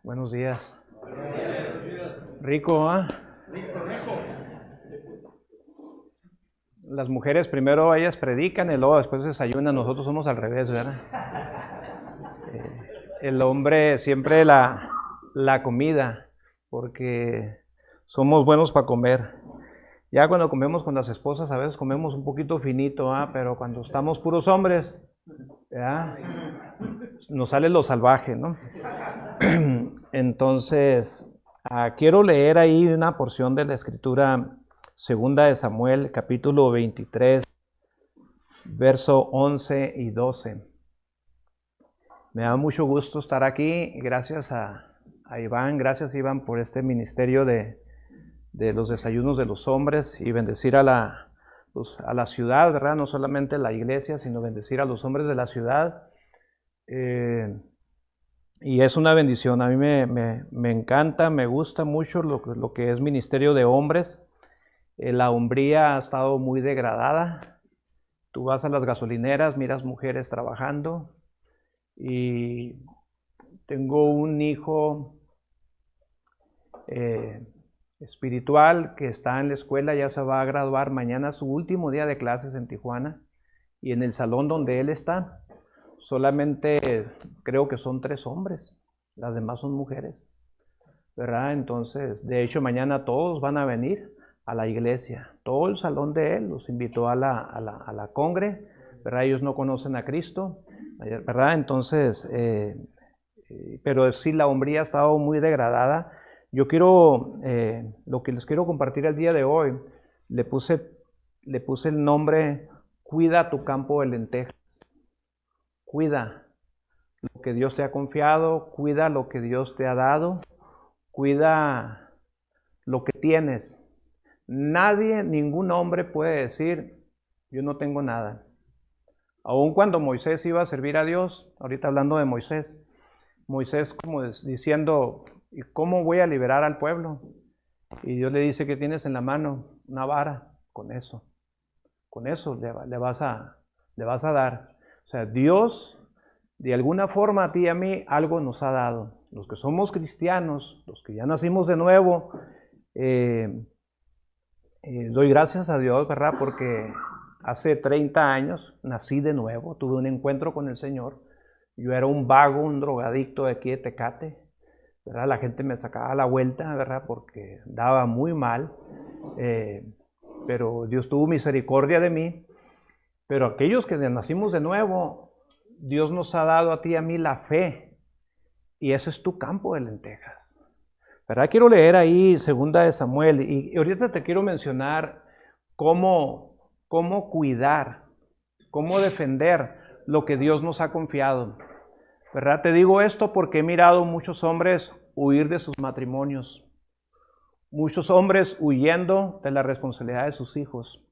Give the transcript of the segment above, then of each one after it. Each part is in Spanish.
Buenos días. Rico, ¿ah? Las mujeres primero ellas predican y luego después desayunan. Nosotros somos al revés, ¿verdad? El hombre siempre la comida, porque somos buenos para comer. Ya cuando comemos con las esposas a veces comemos un poquito finito, pero cuando estamos puros hombres, ¿verdad? Nos sale lo salvaje, ¿no? Entonces, quiero leer ahí una porción de la escritura, segunda de Samuel, capítulo 23, verso 11 y 12. Me da mucho gusto estar aquí. Gracias a Iván, gracias Iván por este ministerio de los desayunos de los hombres y bendecir a la ciudad, ¿verdad? No solamente la iglesia, sino bendecir a los hombres de la ciudad. Y es una bendición. A mí me encanta, me gusta mucho lo que es ministerio de hombres. La hombría ha estado muy degradada. Tú vas a las gasolineras, miras mujeres trabajando. Y tengo un hijo espiritual que está en la escuela, ya se va a graduar mañana, su último día de clases en Tijuana. Y en el salón donde él está, solamente creo que son 3 hombres, las demás son mujeres, ¿verdad? Entonces, de hecho, mañana todos van a venir a la iglesia. Todo el salón de él los invitó a la congre, ¿verdad? Ellos no conocen a Cristo, ¿verdad? Entonces, pero sí, la hombría ha estado muy degradada. Yo quiero, lo que les quiero compartir el día de hoy, le puse el nombre, cuida tu campo de lentejas. Cuida lo que Dios te ha confiado, cuida lo que Dios te ha dado, cuida lo que tienes. Nadie, ningún hombre puede decir, yo no tengo nada. Aun cuando Moisés iba a servir a Dios, ahorita hablando de Moisés como diciendo, ¿y cómo voy a liberar al pueblo? Y Dios le dice, ¿qué tienes en la mano? Una vara, con eso le vas a dar. O sea, Dios, de alguna forma a ti y a mí, algo nos ha dado. Los que somos cristianos, los que ya nacimos de nuevo, doy gracias a Dios, ¿verdad? Porque hace 30 años nací de nuevo, tuve un encuentro con el Señor. Yo era un vago, un drogadicto de aquí de Tecate, ¿verdad? La gente me sacaba la vuelta, ¿verdad? Porque daba muy mal, pero Dios tuvo misericordia de mí. Pero aquellos que nacimos de nuevo, Dios nos ha dado a ti y a mí la fe. Y ese es tu campo de lentejas, ¿verdad? Quiero leer ahí segunda de Samuel. Y ahorita te quiero mencionar cómo cuidar, cómo defender lo que Dios nos ha confiado, ¿verdad? Te digo esto porque he mirado muchos hombres huir de sus matrimonios. Muchos hombres huyendo de la responsabilidad de sus hijos.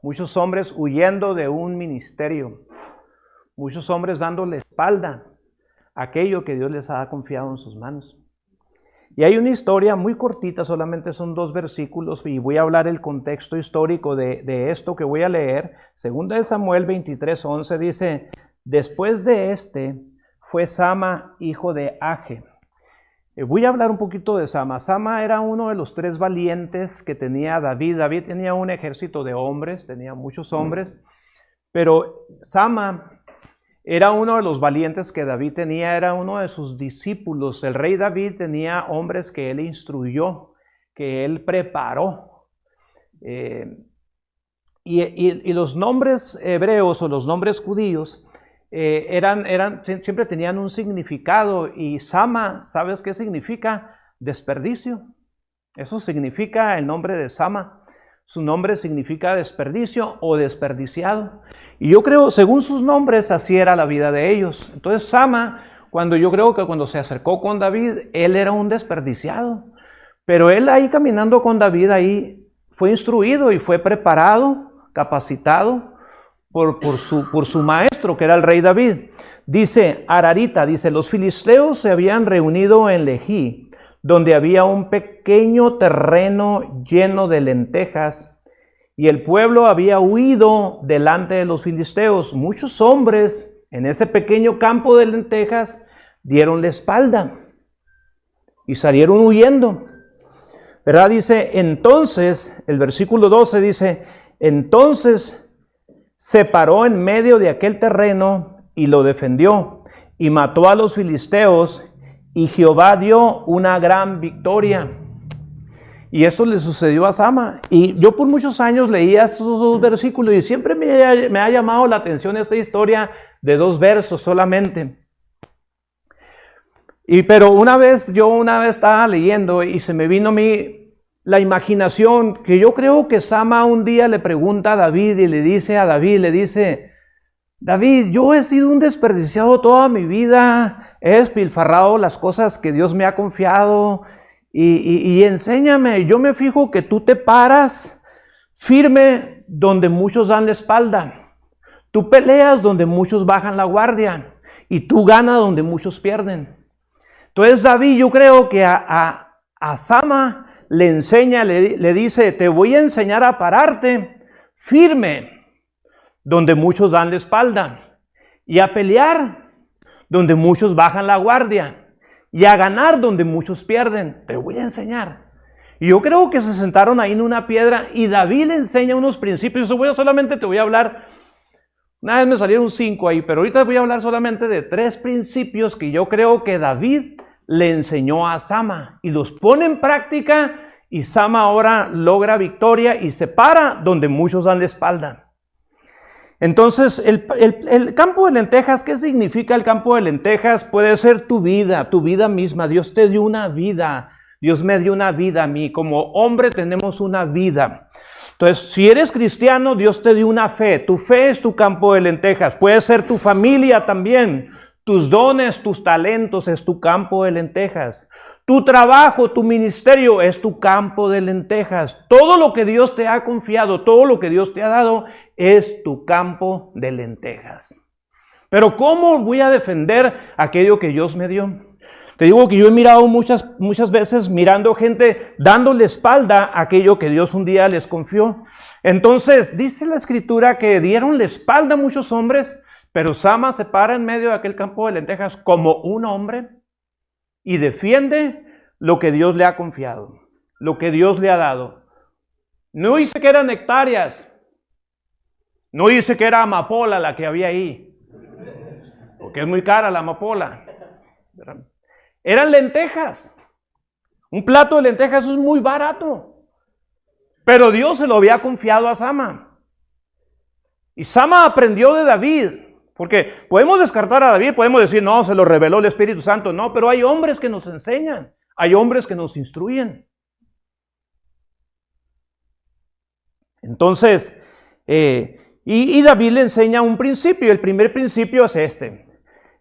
Muchos hombres huyendo de un ministerio. Muchos hombres dándole espalda a aquello que Dios les ha confiado en sus manos. Y hay una historia muy cortita, solamente son 2 versículos, y voy a hablar el contexto histórico de esto que voy a leer. Segunda de Samuel 23:11 dice, después de este fue Sama, hijo de Age. Voy a hablar un poquito de Sama. Sama era uno de los 3 valientes que tenía David. David tenía un ejército de hombres, tenía muchos hombres, pero Sama era uno de los valientes que David tenía, era uno de sus discípulos. El rey David tenía hombres que él instruyó, que él preparó. Y los nombres hebreos o los nombres judíos siempre tenían un significado, y Sama, ¿sabes qué significa? Desperdicio. Eso significa el nombre de Sama. Su nombre significa desperdicio o desperdiciado. Y yo creo, según sus nombres, así era la vida de ellos. Entonces Sama, yo creo que cuando se acercó con David, él era un desperdiciado. Pero él ahí caminando con David, ahí fue instruido y fue preparado, capacitado por su maestro, que era el rey David. Dice Ararita, dice, los filisteos se habían reunido en Lejí, donde había un pequeño terreno lleno de lentejas, y el pueblo había huido delante de los filisteos. Muchos hombres en ese pequeño campo de lentejas dieron la espalda. y salieron huyendo. ¿Verdad? Dice, entonces, el versículo 12 dice, entonces se paró en medio de aquel terreno y lo defendió y mató a los filisteos y Jehová dio una gran victoria. Y eso le sucedió a Sama. Y yo por muchos años leía estos dos versículos y siempre me ha llamado la atención esta historia de 2 versos solamente. Pero una vez estaba leyendo y se me vino a mí la imaginación que yo creo que Sama un día le pregunta a David y le dice a David, David, yo he sido un desperdiciado toda mi vida, he despilfarrado las cosas que Dios me ha confiado y enséñame. Yo me fijo que tú te paras firme donde muchos dan la espalda, tú peleas donde muchos bajan la guardia y tú ganas donde muchos pierden. Entonces David, yo creo que a Sama le enseña, le dice, te voy a enseñar a pararte firme donde muchos dan la espalda y a pelear donde muchos bajan la guardia y a ganar donde muchos pierden. Te voy a enseñar. Y yo creo que se sentaron ahí en una piedra y David le enseña unos principios. Solamente te voy a hablar, una vez me salieron 5 ahí, pero ahorita voy a hablar solamente de 3 principios que yo creo que David le enseñó a Sama y los pone en práctica y Sama ahora logra victoria y se para donde muchos dan la espalda. Entonces, el campo de lentejas, ¿qué significa el campo de lentejas? Puede ser tu vida misma. Dios te dio una vida. Dios me dio una vida a mí. Como hombre tenemos una vida. Entonces, si eres cristiano, Dios te dio una fe. Tu fe es tu campo de lentejas. Puede ser tu familia también. Tus dones, tus talentos es tu campo de lentejas. Tu trabajo, tu ministerio es tu campo de lentejas. Todo lo que Dios te ha confiado, todo lo que Dios te ha dado es tu campo de lentejas. Pero ¿cómo voy a defender aquello que Dios me dio? Te digo que yo he mirado muchas veces mirando gente dándole espalda a aquello que Dios un día les confió. Entonces dice la escritura que dieron la espalda a muchos hombres, pero Sama se para en medio de aquel campo de lentejas como un hombre y defiende lo que Dios le ha confiado, lo que Dios le ha dado. No dice que eran hectáreas, no dice que era amapola la que había ahí, porque es muy cara la amapola. Eran lentejas. Un plato de lentejas es muy barato, pero Dios se lo había confiado a Sama. Y Sama aprendió de David. Porque podemos descartar a David, podemos decir, no, se lo reveló el Espíritu Santo. No, pero hay hombres que nos enseñan, hay hombres que nos instruyen. Entonces, y David le enseña un principio. El primer principio es este,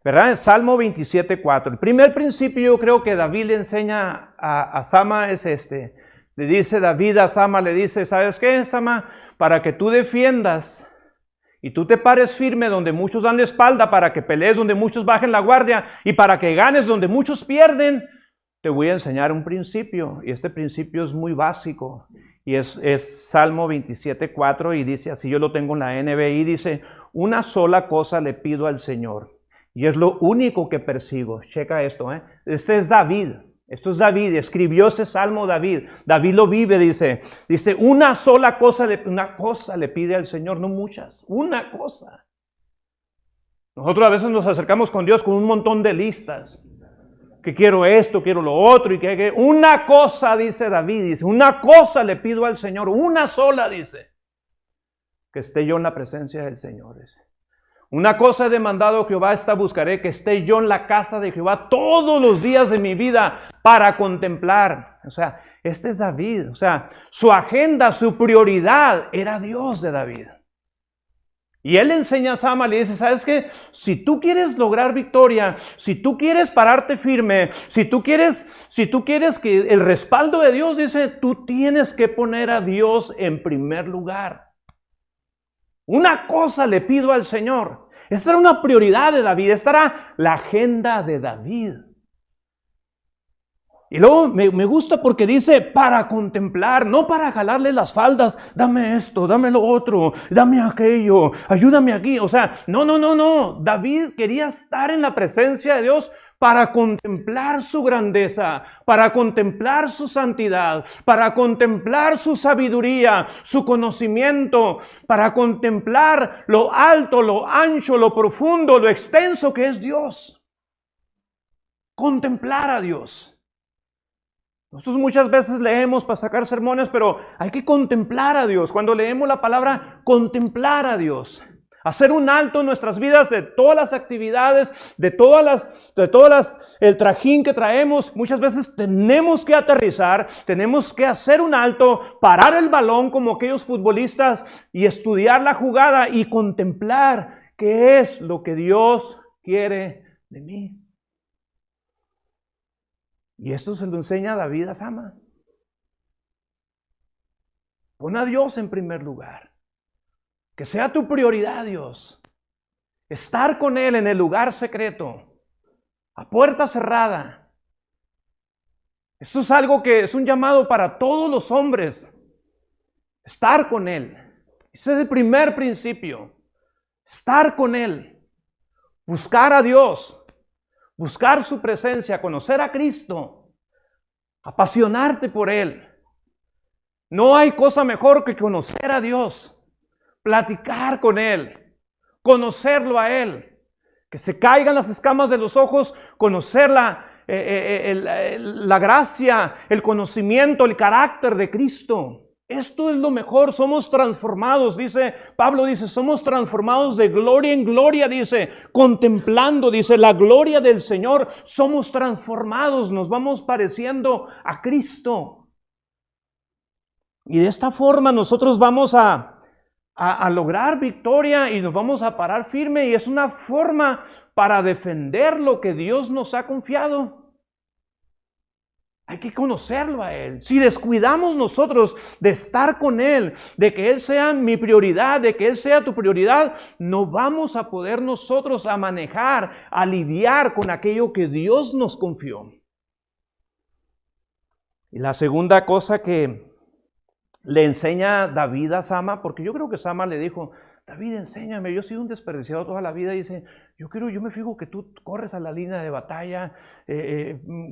¿verdad? Salmo 27:4. El primer principio yo creo que David le enseña a Sama es este. Le dice David a Sama, le dice, ¿sabes qué, Sama? Para que tú defiendas y tú te pares firme donde muchos dan la espalda, para que pelees donde muchos bajen la guardia y para que ganes donde muchos pierden, te voy a enseñar un principio. Y este principio es muy básico. Y es Salmo 27:4 y dice así, yo lo tengo en la NBI, dice, una sola cosa le pido al Señor y es lo único que persigo. Checa esto, Este es David. Esto es David, escribió este salmo David. David lo vive, dice una sola cosa, una cosa le pide al Señor, no muchas, una cosa. Nosotros a veces nos acercamos con Dios con un montón de listas. Que quiero esto, quiero lo otro, y que una cosa, dice David, dice, una cosa le pido al Señor, una sola, dice, que esté yo en la presencia del Señor, dice. Una cosa he demandado a Jehová, esta buscaré, que esté yo en la casa de Jehová todos los días de mi vida para contemplar. O sea, este es David. O sea, su agenda, su prioridad era Dios de David. Y él enseña a Sama, le dice, ¿sabes qué? Si tú quieres lograr victoria, si tú quieres pararte firme, si tú quieres que el respaldo de Dios, dice, tú tienes que poner a Dios en primer lugar. Una cosa le pido al Señor. Esta era una prioridad de David. Esta era la agenda de David. Y luego me gusta porque dice para contemplar, no para jalarle las faldas. Dame esto, dame lo otro, dame aquello, ayúdame aquí. O sea, no. David quería estar en la presencia de Dios para contemplar su grandeza, para contemplar su santidad, para contemplar su sabiduría, su conocimiento, para contemplar lo alto, lo ancho, lo profundo, lo extenso que es Dios. Contemplar a Dios. Nosotros muchas veces leemos para sacar sermones, pero hay que contemplar a Dios. Cuando leemos la palabra, contemplar a Dios. Hacer un alto en nuestras vidas de todas las actividades, de todas el trajín que traemos. Muchas veces tenemos que aterrizar, tenemos que hacer un alto, parar el balón como aquellos futbolistas y estudiar la jugada y contemplar qué es lo que Dios quiere de mí. Y esto se lo enseña David a Sama. Pon a Dios en primer lugar. Que sea tu prioridad, Dios. Estar con Él en el lugar secreto, a puerta cerrada. Esto es algo que es un llamado para todos los hombres. Estar con Él. Ese es el primer principio. Estar con Él. Buscar a Dios. Buscar su presencia, conocer a Cristo, apasionarte por Él. No hay cosa mejor que conocer a Dios, platicar con Él, conocerlo a Él, que se caigan las escamas de los ojos, conocer la gracia, el conocimiento, el carácter de Cristo. Esto es lo mejor, somos transformados, Pablo dice, somos transformados de gloria en gloria, contemplando, la gloria del Señor, somos transformados, nos vamos pareciendo a Cristo. Y de esta forma nosotros vamos a lograr victoria y nos vamos a parar firme, y es una forma para defender lo que Dios nos ha confiado. Hay que conocerlo a Él. Si descuidamos nosotros de estar con Él, de que Él sea mi prioridad, de que Él sea tu prioridad, no vamos a poder nosotros a manejar, a lidiar con aquello que Dios nos confió. Y la segunda cosa que le enseña David a Sama, porque yo creo que Sama le dijo, David, enséñame, yo he sido un desperdiciado toda la vida. Y dice, yo me fijo que tú corres a la línea de batalla,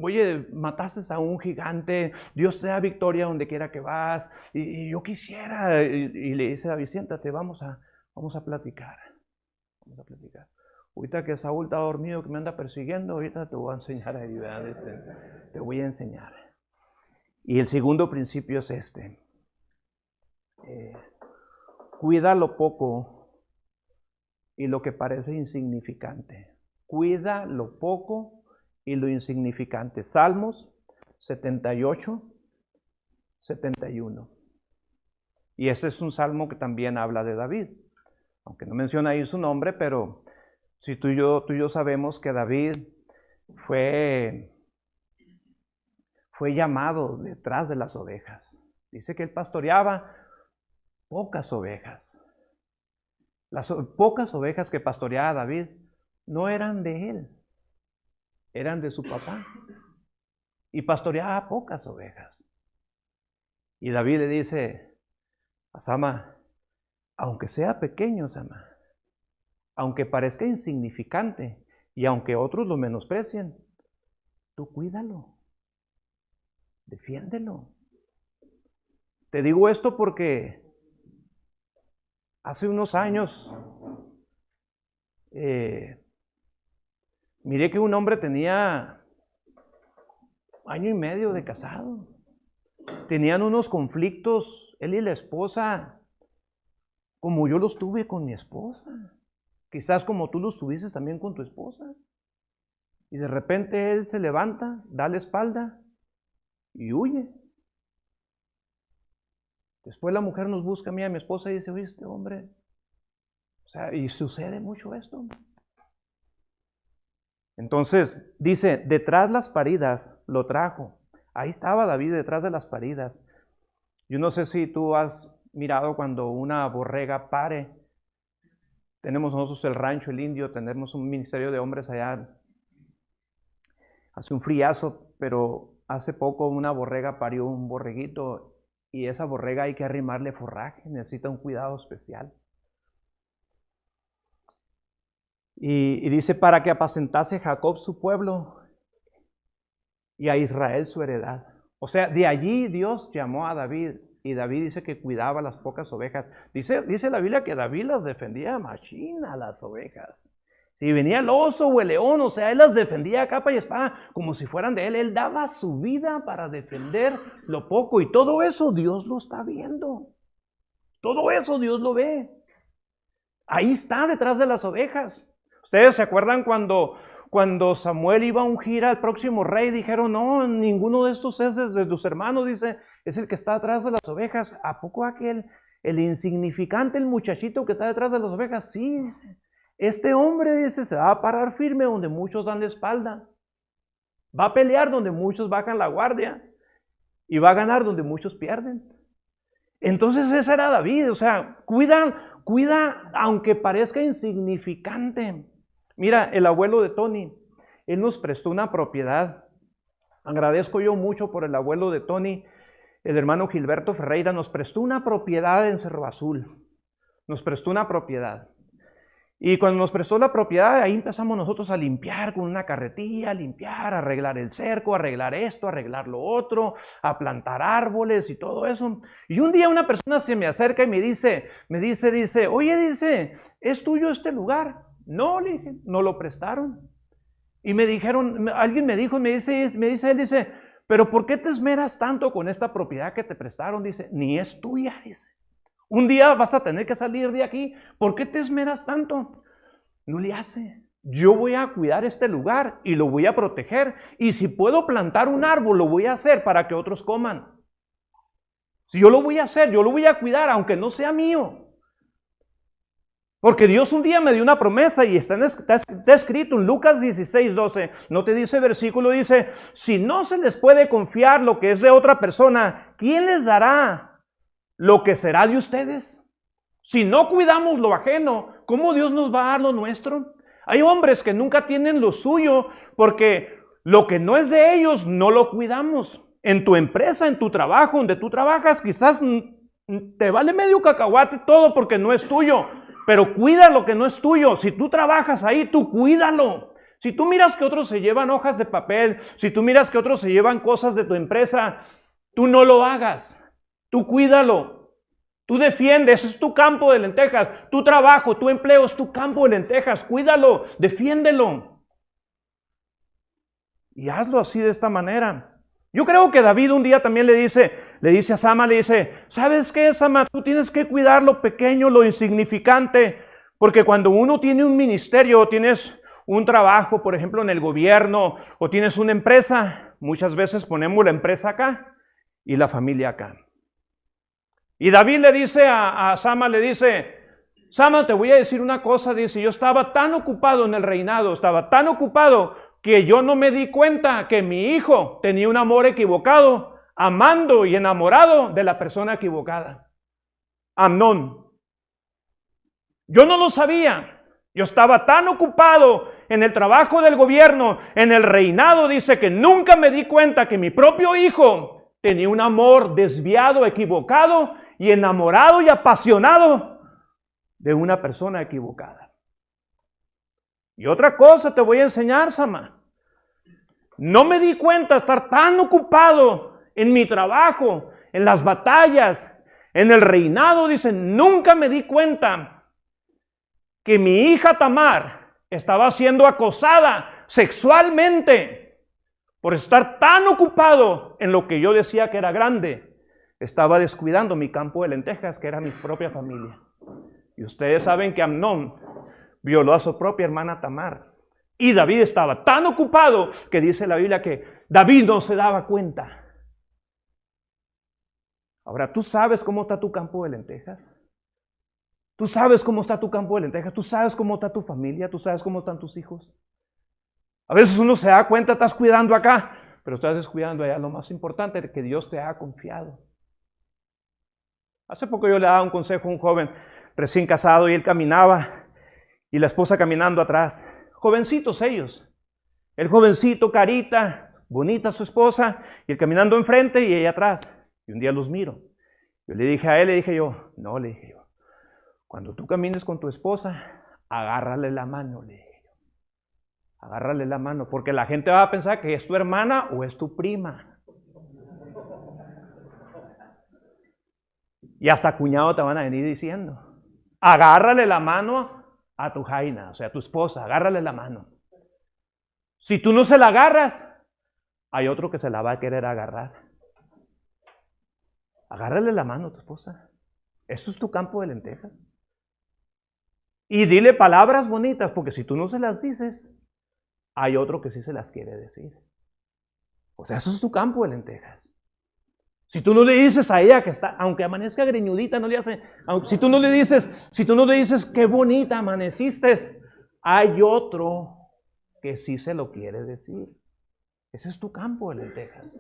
oye, mataste a un gigante, Dios te da victoria donde quiera que vas, y yo quisiera, y le dice, David, siéntate, vamos a platicar. Vamos a platicar. Ahorita que Saúl está dormido, que me anda persiguiendo, ahorita te voy a enseñar ahí, te voy a enseñar. Y el segundo principio es este. Cuida lo poco y lo que parece insignificante. Cuida lo poco y lo insignificante. Salmos 78, 71. Y ese es un salmo que también habla de David. Aunque no menciona ahí su nombre, pero si tú y yo sabemos que David fue llamado detrás de las ovejas. Dice que él pastoreaba pocas ovejas. Las pocas ovejas que pastoreaba David no eran de él, eran de su papá. Y pastoreaba pocas ovejas. Y David le dice a Sama, aunque sea pequeño, Sama, aunque parezca insignificante y aunque otros lo menosprecien, tú cuídalo, defiéndelo. Te digo esto porque hace unos años miré que un hombre tenía 1 año y medio de casado. Tenían unos conflictos, él y la esposa, como yo los tuve con mi esposa. Quizás como tú los tuviste también con tu esposa. Y de repente él se levanta, da la espalda y huye. Después la mujer nos busca a mí, a mi esposa, y dice, oye, este hombre, y sucede mucho esto. Entonces, dice, detrás las paridas lo trajo. Ahí estaba David detrás de las paridas. Yo no sé si tú has mirado cuando una borrega pare. Tenemos nosotros el rancho El Indio, tenemos un ministerio de hombres allá. Hace un friazo, pero hace poco una borrega parió un borreguito. Y esa borrega hay que arrimarle forraje, necesita un cuidado especial. Y dice, para que apacentase Jacob su pueblo y a Israel su heredad. O sea, de allí Dios llamó a David, y David dice que cuidaba las pocas ovejas. Dice la Biblia que David las defendía a machina, las ovejas. Si venía el oso o el león, o sea, él las defendía a capa y espada, como si fueran de él. Él daba su vida para defender lo poco, y todo eso Dios lo está viendo. Todo eso Dios lo ve. Ahí está detrás de las ovejas. ¿Ustedes se acuerdan cuando Samuel iba a ungir al próximo rey? Dijeron, no, ninguno de estos es de tus hermanos, dice, es el que está detrás de las ovejas. ¿A poco aquel, el insignificante, el muchachito que está detrás de las ovejas? Sí, dice. Este hombre, dice, se va a parar firme donde muchos dan la espalda. Va a pelear donde muchos bajan la guardia. Y va a ganar donde muchos pierden. Entonces ese era David, o sea, cuida aunque parezca insignificante. Mira, el abuelo de Tony, él nos prestó una propiedad. Agradezco yo mucho por el abuelo de Tony, el hermano Gilberto Ferreira, nos prestó una propiedad en Cerro Azul. Nos prestó una propiedad. Y cuando nos prestó la propiedad, ahí empezamos nosotros a limpiar con una carretilla, a limpiar, a arreglar el cerco, a arreglar esto, a arreglar lo otro, a plantar árboles y todo eso. Y un día una persona se me acerca y me dice, oye, dice, ¿es tuyo este lugar? No, le dije, no lo prestaron. Y me dijeron, alguien me dijo, me dice él, dice, pero ¿por qué te esmeras tanto con esta propiedad que te prestaron? Dice, ni es tuya, dice. Un día vas a tener que salir de aquí. ¿Por qué te esmeras tanto? No le hace. Yo voy a cuidar este lugar y lo voy a proteger. Y si puedo plantar un árbol, lo voy a hacer para que otros coman. Si yo lo voy a hacer, yo lo voy a cuidar, aunque no sea mío. Porque Dios un día me dio una promesa y está escrito en Lucas 16:12. No te dice versículo, dice, si no se les puede confiar lo que es de otra persona, ¿quién les dará lo que será de ustedes? Si no cuidamos lo ajeno, ¿cómo Dios nos va a dar lo nuestro? Hay hombres que nunca tienen lo suyo porque lo que no es de ellos no lo cuidamos. En tu empresa, en tu trabajo, donde tú trabajas, quizás te vale medio cacahuate todo porque no es tuyo, pero cuida lo que no es tuyo. Si tú trabajas ahí, tú cuídalo. Si tú miras que otros se llevan hojas de papel, si tú miras que otros se llevan cosas de tu empresa, tú no lo hagas. Tú cuídalo, tú defiendes, es tu campo de lentejas, tu trabajo, tu empleo es tu campo de lentejas, cuídalo, defiéndelo. Y hazlo así de esta manera. Yo creo que David un día también le dice a Sama, ¿sabes qué, Sama? Tú tienes que cuidar lo pequeño, lo insignificante, porque cuando uno tiene un ministerio, tienes un trabajo, por ejemplo, en el gobierno, o tienes una empresa, muchas veces ponemos la empresa acá y la familia acá. Y David le dice a Sama, Sama, te voy a decir una cosa, dice, yo estaba tan ocupado en el reinado, estaba tan ocupado que yo no me di cuenta que mi hijo tenía un amor equivocado, amando y enamorado de la persona equivocada, Amnón. Yo no lo sabía, yo estaba tan ocupado en el trabajo del gobierno, en el reinado, dice que nunca me di cuenta que mi propio hijo tenía un amor desviado, equivocado, y enamorado y apasionado de una persona equivocada. Y otra cosa te voy a enseñar, Sama. No me di cuenta de estar tan ocupado en mi trabajo, en las batallas, en el reinado, dicen, nunca me di cuenta que mi hija Tamar estaba siendo acosada sexualmente por estar tan ocupado en lo que yo decía que era grande. Estaba descuidando mi campo de lentejas, que era mi propia familia. Y ustedes saben que Amnón violó a su propia hermana Tamar. Y David estaba tan ocupado que dice la Biblia que David no se daba cuenta. Ahora, ¿tú sabes cómo está tu campo de lentejas? ¿Tú sabes cómo está tu campo de lentejas? ¿Tú sabes cómo está tu familia? ¿Tú sabes cómo están tus hijos? A veces uno se da cuenta, estás cuidando acá, pero estás descuidando allá lo más importante, que Dios te ha confiado. Hace poco yo le daba un consejo a un joven recién casado y él caminaba y la esposa caminando atrás. Jovencitos ellos. El jovencito, carita, bonita su esposa, y él caminando enfrente y ella atrás. Y un día los miro. Yo le dije a él, cuando tú camines con tu esposa, agárrale la mano, le dije yo. Agárrale la mano, porque la gente va a pensar que es tu hermana o es tu prima. Y hasta cuñado te van a venir diciendo. Agárrale la mano a tu jaina, o sea, a tu esposa, agárrale la mano. Si tú no se la agarras, hay otro que se la va a querer agarrar. Agárrale la mano a tu esposa. Eso es tu campo de lentejas. Y dile palabras bonitas, porque si tú no se las dices, hay otro que sí se las quiere decir. O sea, eso es tu campo de lentejas. Si tú no le dices a ella que está, aunque amanezca greñudita, no le hace, si tú no le dices qué bonita amaneciste, hay otro que sí se lo quiere decir. Ese es tu campo de lentejas.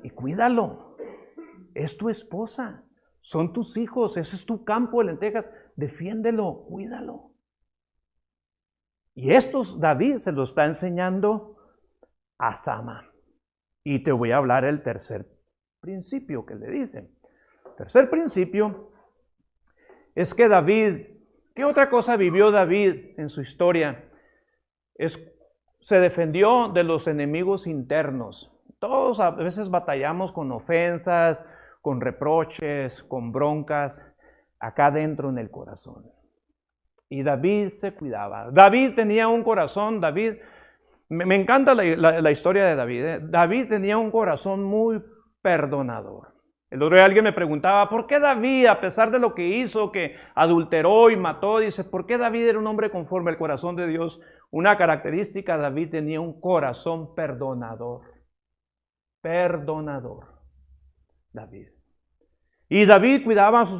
Y cuídalo. Es tu esposa, son tus hijos, ese es tu campo de lentejas. Defiéndelo, cuídalo. Y esto David se lo está enseñando a Sama. Y te voy a hablar el tercer principio que le dice. El tercer principio es que David, ¿qué otra cosa vivió David en su historia? Se defendió de los enemigos internos. Todos a veces batallamos con ofensas, con reproches, con broncas, acá dentro en el corazón. Y David se cuidaba. David tenía un corazón, me encanta la historia de David. David tenía un corazón muy perdonador. El otro día alguien me preguntaba, ¿por qué David, a pesar de lo que hizo, que adulteró y mató, dice, ¿por qué David era un hombre conforme al corazón de Dios? Una característica, David tenía un corazón perdonador. Perdonador. David. Y David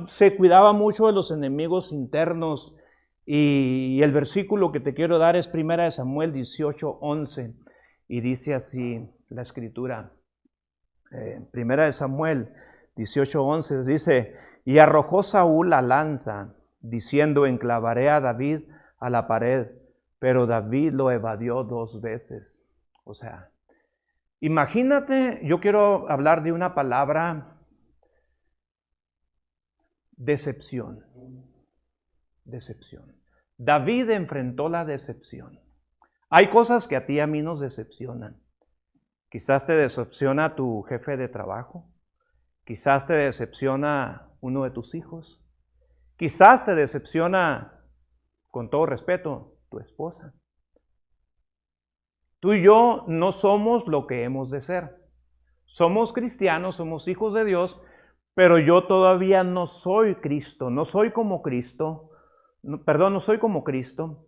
se cuidaba mucho de los enemigos internos. Y el versículo que te quiero dar es 1 Samuel 18:11. Y dice así la escritura. 1 Samuel 18:11 dice, y arrojó Saúl la lanza, diciendo, enclavaré a David a la pared. Pero David lo evadió 2 veces. O sea, imagínate, yo quiero hablar de una palabra, decepción. Decepción. David enfrentó la decepción. Hay cosas que a ti y a mí nos decepcionan. Quizás te decepciona tu jefe de trabajo. Quizás te decepciona uno de tus hijos. Quizás te decepciona, con todo respeto, tu esposa. Tú y yo no somos lo que hemos de ser. Somos cristianos, somos hijos de Dios, pero yo todavía no soy Cristo, no soy como Cristo. No soy como Cristo.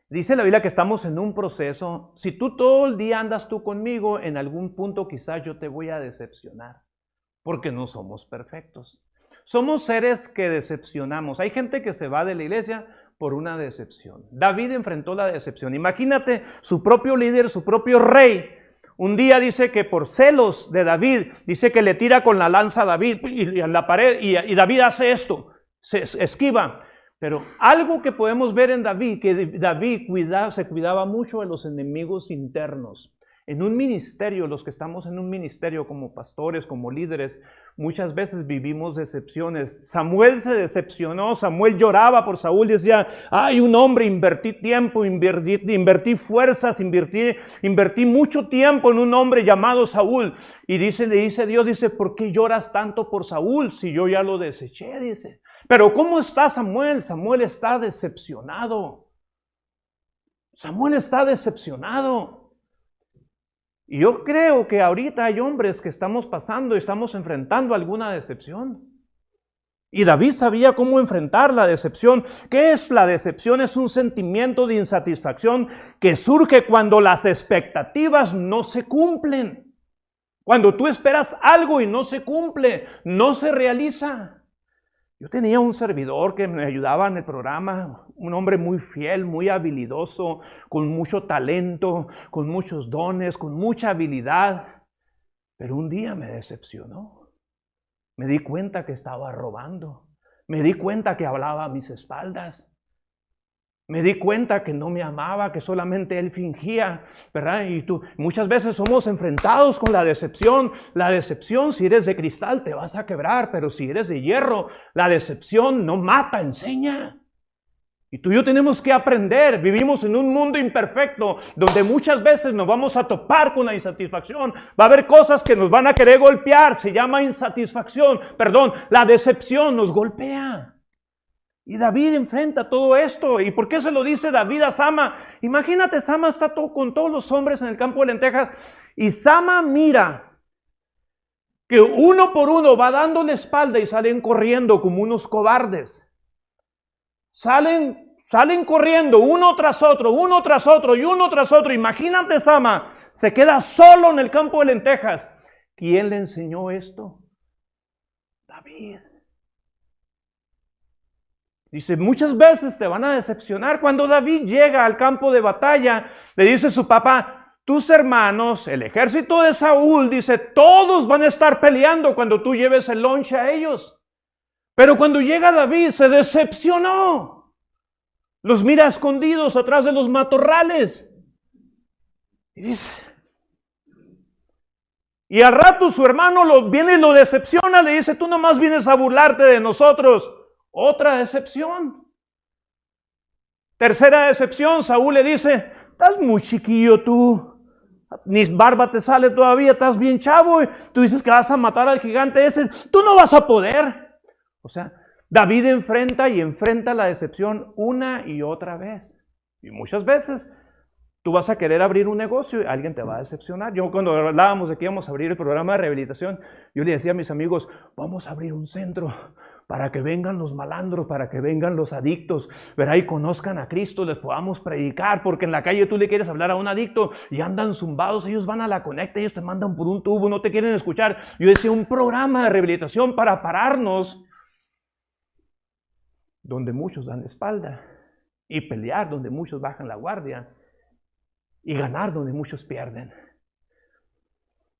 Dice la Biblia que estamos en un proceso. Si tú todo el día andas tú conmigo, en algún punto quizás yo te voy a decepcionar, porque no somos perfectos. Somos seres que decepcionamos. Hay gente que se va de la iglesia por una decepción. David enfrentó la decepción. Imagínate su propio líder, su propio rey. Un día dice que por celos de David, dice que le tira con la lanza a David y a la pared, y David hace esto. Se esquiva, pero algo que podemos ver en David, que David se cuidaba mucho de los enemigos internos. En un ministerio, los que estamos en un ministerio como pastores, como líderes, muchas veces vivimos decepciones. Samuel se decepcionó, Samuel lloraba por Saúl y decía, ay, un hombre, invertí tiempo, invertí fuerzas, invertí mucho tiempo en un hombre llamado Saúl. Y le dice Dios, ¿por qué lloras tanto por Saúl si yo ya lo deseché? Dice. Pero ¿cómo está Samuel? Samuel está decepcionado. Samuel está decepcionado. Y yo creo que ahorita hay hombres que estamos pasando y estamos enfrentando alguna decepción. Y David sabía cómo enfrentar la decepción. ¿Qué es la decepción? Es un sentimiento de insatisfacción que surge cuando las expectativas no se cumplen. Cuando tú esperas algo y no se cumple, no se realiza. Yo tenía un servidor que me ayudaba en el programa, un hombre muy fiel, muy habilidoso, con mucho talento, con muchos dones, con mucha habilidad. Pero un día me decepcionó. Me di cuenta que estaba robando. Me di cuenta que hablaba a mis espaldas. Me di cuenta que no me amaba, que solamente él fingía, ¿verdad? Y muchas veces somos enfrentados con la decepción. La decepción, si eres de cristal, te vas a quebrar, pero si eres de hierro, la decepción no mata, enseña. Y tú y yo tenemos que aprender. Vivimos en un mundo imperfecto donde muchas veces nos vamos a topar con la insatisfacción. Va a haber cosas que nos van a querer golpear. Se llama insatisfacción. Perdón, la decepción nos golpea. Y David enfrenta todo esto. ¿Y por qué se lo dice David a Sama? Imagínate, Sama está con todos los hombres en el campo de lentejas. Y Sama mira que uno por uno va dando la espalda y salen corriendo como unos cobardes. Salen corriendo uno tras otro y uno tras otro. Imagínate, Sama se queda solo en el campo de lentejas. ¿Quién le enseñó esto? David. Dice, muchas veces te van a decepcionar. Cuando David llega al campo de batalla, le dice su papá, tus hermanos, el ejército de Saúl, dice, todos van a estar peleando cuando tú lleves el lonche a ellos. Pero cuando llega David, se decepcionó. Los mira escondidos atrás de los matorrales. Y dice, y al rato su hermano viene y lo decepciona, le dice, tú nomás vienes a burlarte de nosotros. Otra decepción. Tercera decepción, Saúl le dice, estás muy chiquillo tú, ni barba te sale todavía, estás bien chavo, y tú dices que vas a matar al gigante ese, tú no vas a poder. O sea, David enfrenta la decepción una y otra vez. Y muchas veces tú vas a querer abrir un negocio y alguien te va a decepcionar. Yo cuando hablábamos de que íbamos a abrir el programa de rehabilitación, yo le decía a mis amigos, vamos a abrir un centro para que vengan los malandros, para que vengan los adictos, verá, y conozcan a Cristo, les podamos predicar, porque en la calle tú le quieres hablar a un adicto y andan zumbados, ellos van a la conecta, ellos te mandan por un tubo, no te quieren escuchar. Yo decía, un programa de rehabilitación para pararnos, donde muchos dan la espalda, y pelear donde muchos bajan la guardia, y ganar donde muchos pierden.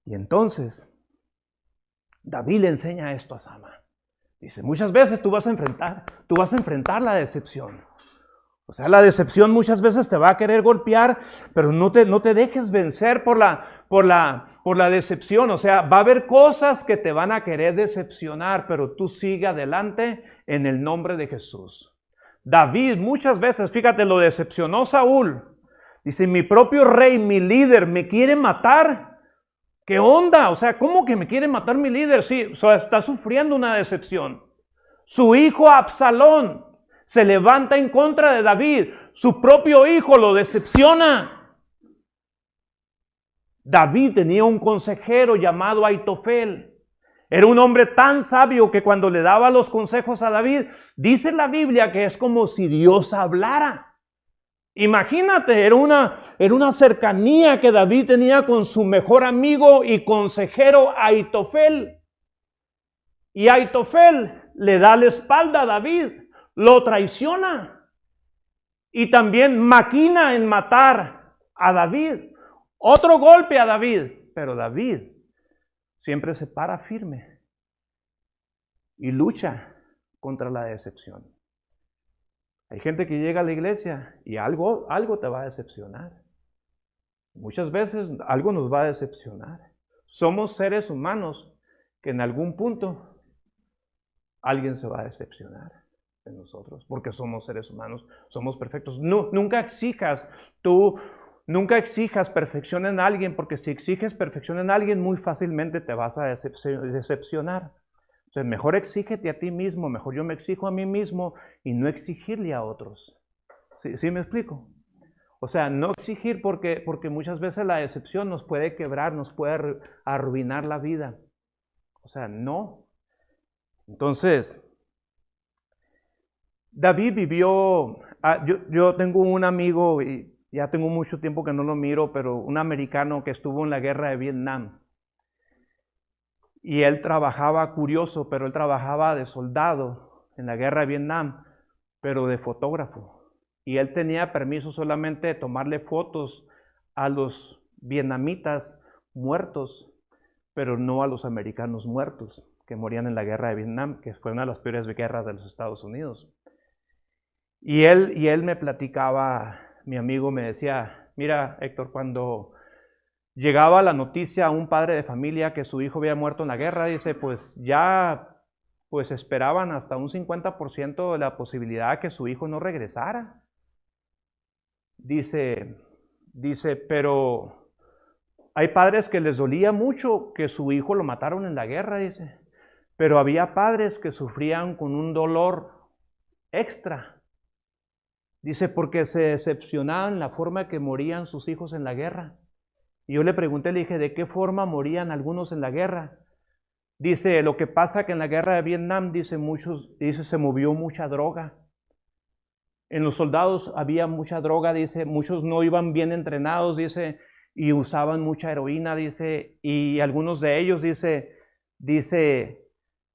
Y entonces, David le enseña esto a Sama. Dice, muchas veces tú vas a enfrentar la decepción. O sea, la decepción muchas veces te va a querer golpear, pero no te dejes vencer por la decepción. O sea, va a haber cosas que te van a querer decepcionar, pero tú sigue adelante en el nombre de Jesús. David muchas veces, fíjate, lo decepcionó Saúl. Dice, mi propio rey, mi líder, me quiere matar. ¿Qué onda? O sea, ¿cómo que me quiere matar mi líder? Sí, o sea, está sufriendo una decepción. Su hijo Absalón se levanta en contra de David. Su propio hijo lo decepciona. David tenía un consejero llamado Aitofel. Era un hombre tan sabio que cuando le daba los consejos a David, dice la Biblia que es como si Dios hablara. Imagínate, era una cercanía que David tenía con su mejor amigo y consejero Aitofel. Y Aitofel le da la espalda a David, lo traiciona y también maquina en matar a David. Otro golpe a David, pero David siempre se para firme y lucha contra la decepción. Hay gente que llega a la iglesia y algo te va a decepcionar. Muchas veces algo nos va a decepcionar. Somos seres humanos que en algún punto alguien se va a decepcionar de nosotros, porque somos seres humanos, somos perfectos. Nunca exijas perfección en alguien, porque si exiges perfección en alguien, muy fácilmente te vas a decepcionar. O sea, mejor exígete a ti mismo, mejor yo me exijo a mí mismo y no exigirle a otros. ¿Sí me explico? O sea, no exigir porque muchas veces la decepción nos puede quebrar, nos puede arruinar la vida. O sea, no. Entonces, David vivió, yo tengo un amigo, y ya tengo mucho tiempo que no lo miro, pero un americano que estuvo en la guerra de Vietnam. Y él trabajaba, curioso, pero él trabajaba de soldado en la guerra de Vietnam, pero de fotógrafo. Y él tenía permiso solamente de tomarle fotos a los vietnamitas muertos, pero no a los americanos muertos que morían en la guerra de Vietnam, que fue una de las peores guerras de los Estados Unidos. Y él me platicaba, mi amigo me decía, mira, Héctor, cuando llegaba la noticia a un padre de familia que su hijo había muerto en la guerra, dice, pues ya pues esperaban hasta un 50% de la posibilidad que su hijo no regresara. Dice, pero hay padres que les dolía mucho que su hijo lo mataron en la guerra, dice. Pero había padres que sufrían con un dolor extra. Dice, porque se decepcionaban la forma que morían sus hijos en la guerra. Y yo le pregunté, le dije, ¿de qué forma morían algunos en la guerra? Dice, lo que pasa que en la guerra de Vietnam, dice, se movió mucha droga. En los soldados había mucha droga, dice, muchos no iban bien entrenados, dice, y usaban mucha heroína, dice, y algunos de ellos,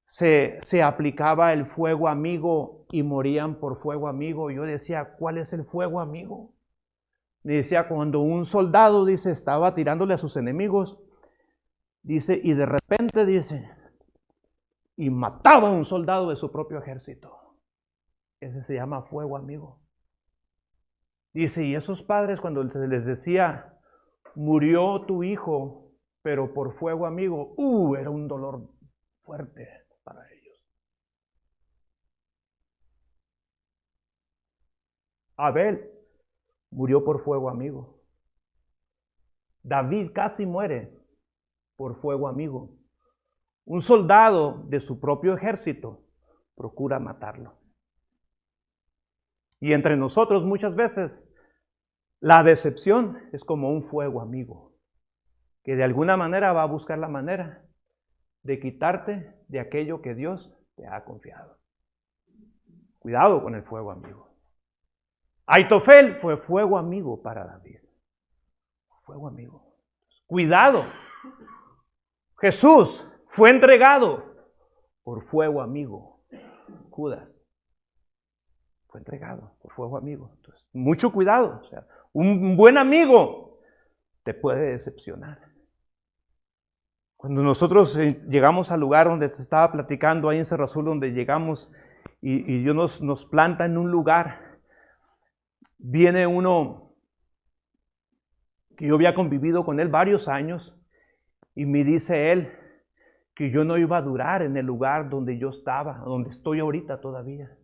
se aplicaba el fuego amigo y morían por fuego amigo. Yo decía, ¿cuál es el fuego amigo? Me decía, cuando un soldado, dice, estaba tirándole a sus enemigos, dice, y de repente, dice, y mataba a un soldado de su propio ejército. Ese se llama fuego amigo. Dice, y esos padres cuando se les decía, murió tu hijo, pero por fuego amigo, era un dolor fuerte para ellos. Abel murió por fuego amigo. David casi muere por fuego amigo. Un soldado de su propio ejército procura matarlo. Y entre nosotros muchas veces la decepción es como un fuego amigo, que de alguna manera va a buscar la manera de quitarte de aquello que Dios te ha confiado. Cuidado con el fuego amigo. Aitofel fue fuego amigo para David. Fuego amigo. Cuidado. Jesús fue entregado por fuego amigo. Judas fue entregado por fuego amigo. Entonces, mucho cuidado. O sea, un buen amigo te puede decepcionar. Cuando nosotros llegamos al lugar donde se estaba platicando, ahí en Cerro Azul, donde llegamos y Dios nos planta en un lugar, viene uno que yo había convivido con él varios años y me dice él que yo no iba a durar en el lugar donde yo estaba, donde estoy ahorita todavía.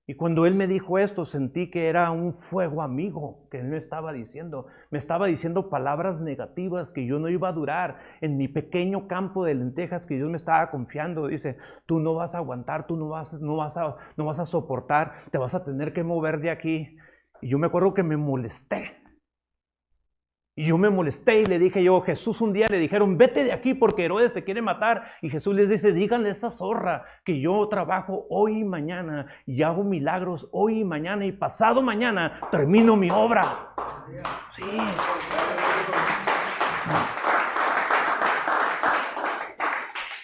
Y cuando él me dijo esto, sentí que era un fuego amigo que él me estaba diciendo. Me estaba diciendo palabras negativas, que yo no iba a durar en mi pequeño campo de lentejas que Dios me estaba confiando. Dice, tú no vas a aguantar, tú no vas a soportar, te vas a tener que mover de aquí. Y yo me acuerdo que me molesté. Y yo me molesté y le dije yo, Jesús, un día le dijeron, vete de aquí porque Herodes te quiere matar. Y Jesús les dice, díganle a esa zorra que yo trabajo hoy y mañana y hago milagros hoy y mañana y pasado mañana termino mi obra. Sí.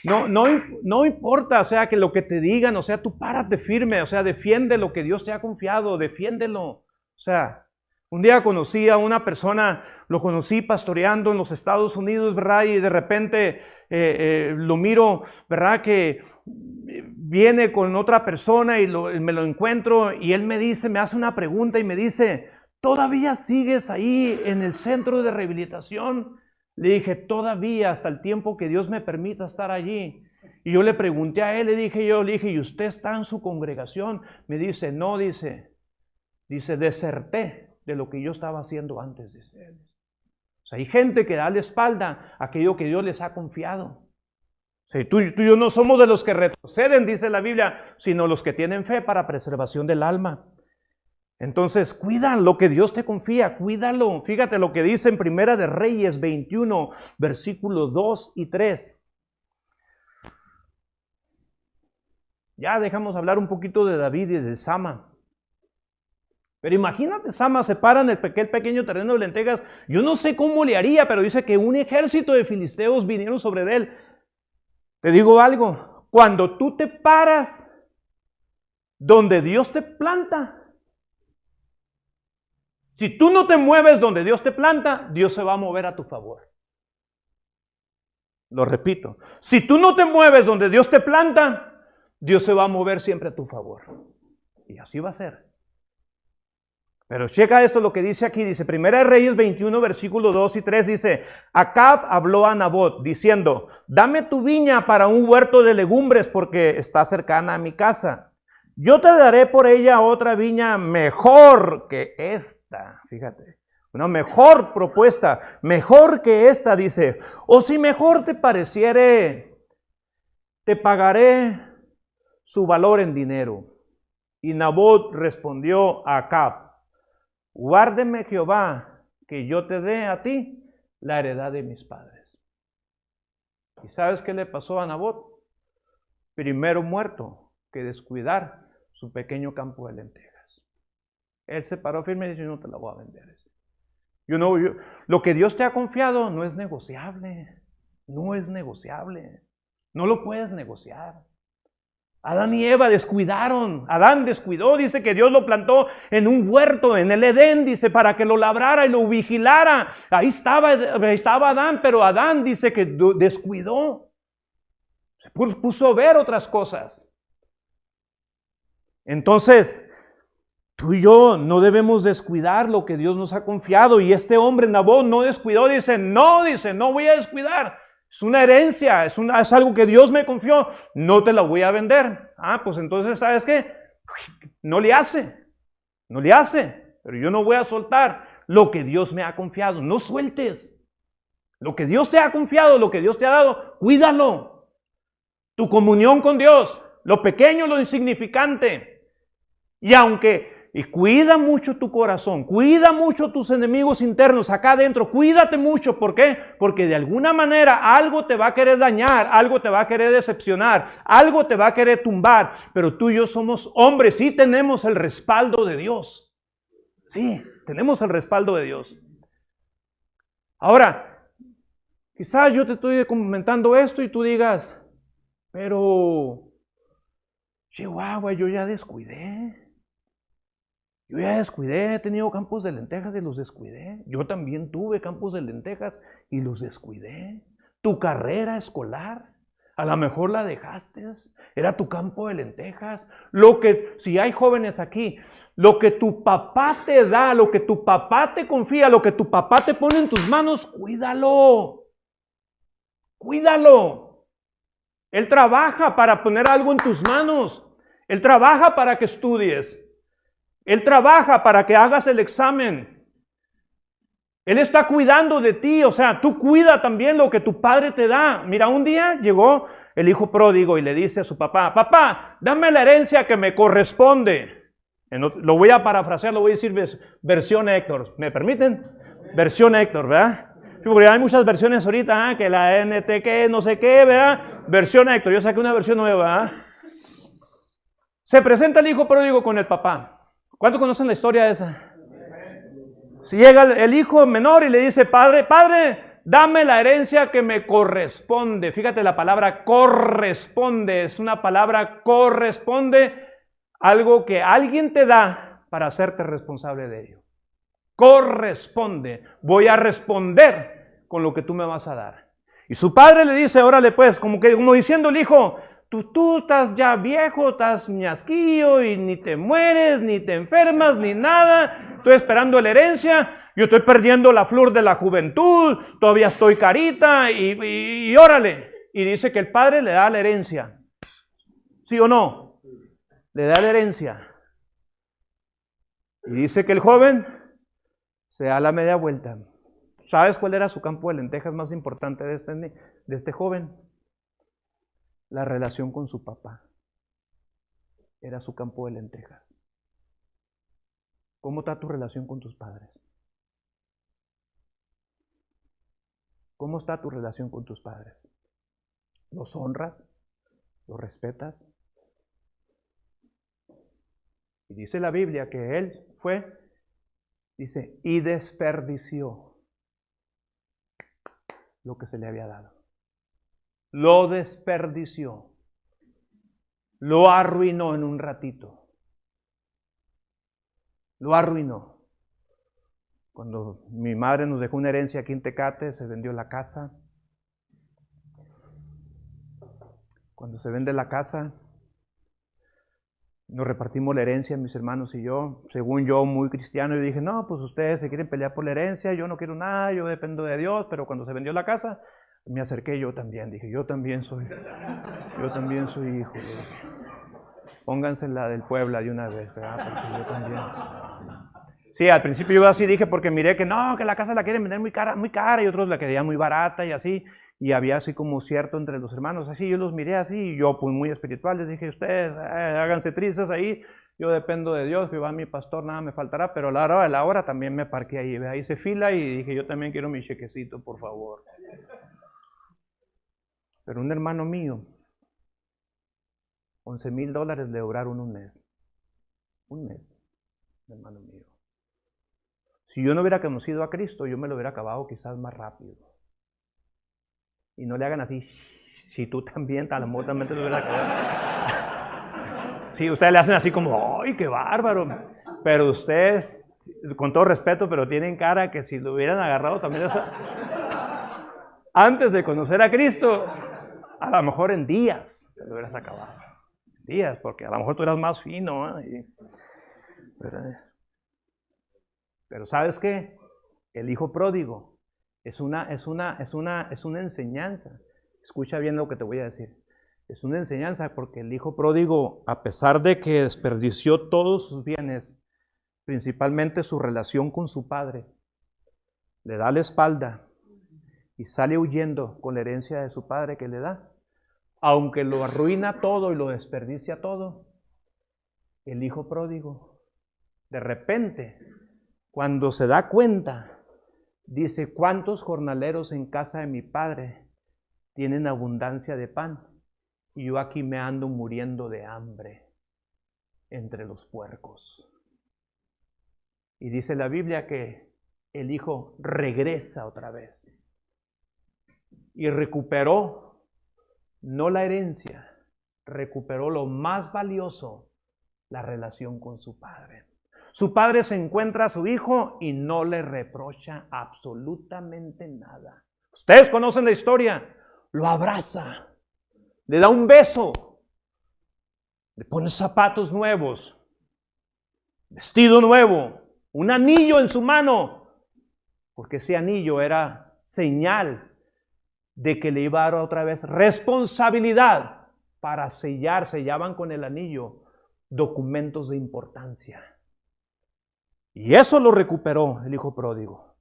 No importa, o sea, que lo que te digan, o sea, tú párate firme, o sea, defiende lo que Dios te ha confiado, defiéndelo. O sea, un día conocí a una persona, lo conocí pastoreando en los Estados Unidos, ¿verdad? Y de repente lo miro, ¿verdad? Que viene con otra persona y me lo encuentro y él me hace una pregunta y me dice, ¿todavía sigues ahí en el centro de rehabilitación? Le dije, todavía, hasta el tiempo que Dios me permita estar allí. Y yo le pregunté a él, le dije, ¿y usted está en su congregación? Me dice, no, dice, deserté de lo que yo estaba haciendo antes, dice él. O sea, hay gente que da la espalda a aquello que Dios les ha confiado. O sea, tú y yo no somos de los que retroceden, dice la Biblia, sino los que tienen fe para preservación del alma. Entonces, cuida lo que Dios te confía, cuídalo. Fíjate lo que dice en Primera de Reyes 21, versículos 2 y 3. Ya dejamos hablar un poquito de David y de Sama. Pero imagínate, Sama se para en el pequeño terreno de lentejas. Yo no sé cómo le haría, pero dice que un ejército de filisteos vinieron sobre él. Te digo algo, cuando tú te paras donde Dios te planta, si tú no te mueves donde Dios te planta, Dios se va a mover a tu favor. Lo repito, si tú no te mueves donde Dios te planta, Dios se va a mover siempre a tu favor. Y así va a ser. Pero checa esto lo que dice aquí, dice Primera de Reyes 21, versículo 2 y 3, dice, Acab habló a Nabot diciendo, dame tu viña para un huerto de legumbres porque está cercana a mi casa. Yo te daré por ella otra viña mejor que esta, fíjate, una mejor propuesta, mejor que esta, dice, o si mejor te pareciere, te pagaré su valor en dinero. Y Nabot respondió a Acab, guárdeme Jehová, que yo te dé a ti la heredad de mis padres. ¿Y sabes qué le pasó a Nabot? Primero muerto que descuidar su pequeño campo de lentejas. Él se paró firme y dijo, no te la voy a vender. Lo que Dios te ha confiado no es negociable. No es negociable. No lo puedes negociar. Adán y Eva descuidaron. Adán descuidó, dice que Dios lo plantó en un huerto, en el Edén, dice, para que lo labrara y lo vigilara. Ahí estaba Adán, pero Adán dice que descuidó. Se puso a ver otras cosas. Entonces, tú y yo no debemos descuidar lo que Dios nos ha confiado. Y este hombre, Nabot, no descuidó, dice, no voy a descuidar. Es una herencia, es algo que Dios me confió, no te la voy a vender. Pues entonces, ¿sabes qué? No le hace, pero yo no voy a soltar lo que Dios me ha confiado. No sueltes. Lo que Dios te ha confiado, lo que Dios te ha dado, cuídalo. Tu comunión con Dios, lo pequeño, lo insignificante. Y cuida mucho tu corazón, cuida mucho tus enemigos internos acá adentro, cuídate mucho. ¿Por qué? Porque de alguna manera algo te va a querer dañar, algo te va a querer decepcionar, algo te va a querer tumbar. Pero tú y yo somos hombres y tenemos el respaldo de Dios. Sí, tenemos el respaldo de Dios. Ahora, quizás yo te estoy comentando esto y tú digas, pero, Chihuahua, yo ya descuidé. He tenido campos de lentejas y los descuidé. Yo también tuve campos de lentejas y los descuidé. Tu carrera escolar, a lo mejor la dejaste, era tu campo de lentejas. Si hay jóvenes aquí, lo que tu papá te da, lo que tu papá te confía, lo que tu papá te pone en tus manos, cuídalo. Cuídalo. Él trabaja para poner algo en tus manos. Él trabaja para que estudies. Él trabaja para que hagas el examen. Él está cuidando de ti, o sea, tú cuida también lo que tu padre te da. Mira, un día llegó el hijo pródigo y le dice a su papá, papá, dame la herencia que me corresponde. Lo voy a parafrasear, lo voy a decir versión Héctor. ¿Me permiten? Versión Héctor, ¿verdad? Porque hay muchas versiones ahorita, que la NTQ, no sé qué, ¿verdad? Versión Héctor, yo saqué una versión nueva, ¿verdad? Se presenta el hijo pródigo con el papá. ¿Cuántos conocen la historia esa? Si llega el hijo menor y le dice, padre, dame la herencia que me corresponde. Fíjate, la palabra corresponde, es una palabra corresponde, algo que alguien te da para hacerte responsable de ello. Corresponde, voy a responder con lo que tú me vas a dar. Y su padre le dice, órale pues, como diciendo el hijo, Tú estás ya viejo, estás ñasquillo y ni te mueres, ni te enfermas, ni nada. Estoy esperando la herencia, yo estoy perdiendo la flor de la juventud, todavía estoy carita y órale. Y dice que el padre le da la herencia. ¿Sí o no? Le da la herencia. Y dice que el joven se da la media vuelta. ¿Sabes cuál era su campo de lentejas más importante de este joven? La relación con su papá. Era su campo de lentejas. ¿Cómo está tu relación con tus padres? ¿Cómo está tu relación con tus padres? ¿Los honras? ¿Los respetas? Y dice la Biblia que él dice, y desperdició lo que se le había dado. Lo desperdició. Lo arruinó en un ratito. Lo arruinó. Cuando mi madre nos dejó una herencia aquí en Tecate, se vendió la casa. Cuando se vende la casa, Nos repartimos la herencia, mis hermanos y yo. Según yo, muy cristiano, yo dije, no, pues ustedes se quieren pelear por la herencia, yo no quiero nada, yo dependo de Dios. Pero cuando se vendió la casa, me acerqué yo también. Dije, yo también soy hijo. Pónganse la del Puebla de una vez, ¿verdad? Porque yo también. Sí, al principio yo así dije porque miré que no, que la casa la quieren vender muy cara y otros la querían muy barata y así. Y había así como cierto entre los hermanos, así yo los miré así, y yo pues muy espiritual les dije, ustedes háganse trizas ahí, yo dependo de Dios, Jehová mi pastor, nada me faltará, pero a la hora de la hora también me parqué ahí, hice fila y dije, yo también quiero mi chequecito, por favor. Pero un hermano mío, $11,000 le obraron un mes, un hermano mío. Si yo no hubiera conocido a Cristo, yo me lo hubiera acabado quizás más rápido. Y no le hagan así, si tú también, a lo mejor también te lo hubieras acabado. Sí, ustedes le hacen así como, ¡ay, qué bárbaro! Pero ustedes, con todo respeto, pero tienen cara que si lo hubieran agarrado también antes de conocer a Cristo, a lo mejor en días te lo hubieras acabado. Días, porque a lo mejor tú eras más fino, ¿eh? Pero ¿sabes qué? El hijo pródigo es una enseñanza. Escucha bien lo que te voy a decir. Es una enseñanza porque el hijo pródigo, a pesar de que desperdició todos sus bienes, principalmente su relación con su padre, le da la espalda y sale huyendo con la herencia de su padre que le da. Aunque lo arruina todo y lo desperdicia todo, el hijo pródigo, de repente, cuando se da cuenta, dice, ¿cuántos jornaleros en casa de mi padre tienen abundancia de pan? Y yo aquí me ando muriendo de hambre entre los puercos. Y dice la Biblia que el hijo regresa otra vez y recuperó, no la herencia, recuperó lo más valioso, la relación con su padre. Su padre se encuentra a su hijo y no le reprocha absolutamente nada. Ustedes conocen la historia. Lo abraza, le da un beso, le pone zapatos nuevos, vestido nuevo, un anillo en su mano, porque ese anillo era señal de que le iba a dar otra vez responsabilidad para sellaban con el anillo documentos de importancia. Y eso lo recuperó el hijo pródigo.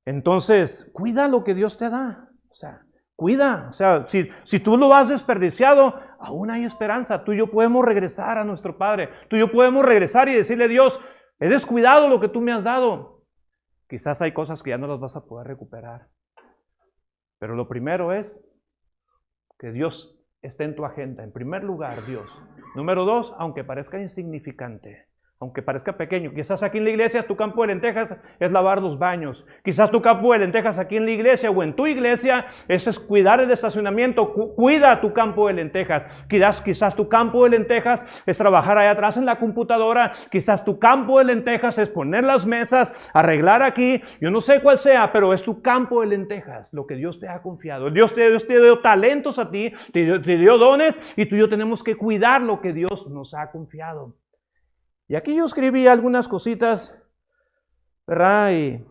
Entonces, cuida lo que Dios te da. O sea, cuida. O sea, si tú lo has desperdiciado, aún hay esperanza. Tú y yo podemos regresar a nuestro Padre. Tú y yo podemos regresar y decirle, Dios, he descuidado lo que tú me has dado. Quizás hay cosas que ya no las vas a poder recuperar. Pero lo primero es que Dios esté en tu agenda. En primer lugar, Dios. Número 2, aunque parezca insignificante, aunque parezca pequeño, quizás aquí en la iglesia tu campo de lentejas es lavar los baños. Quizás tu campo de lentejas aquí en la iglesia o en tu iglesia es cuidar el estacionamiento. Cuida tu campo de lentejas. Quizás tu campo de lentejas es trabajar allá atrás en la computadora. Quizás tu campo de lentejas es poner las mesas, arreglar aquí. Yo no sé cuál sea, pero es tu campo de lentejas, lo que Dios te ha confiado. Dios te dio talentos a ti, te dio dones y tú y yo tenemos que cuidar lo que Dios nos ha confiado. Y aquí yo escribí algunas cositas, ¿verdad? Y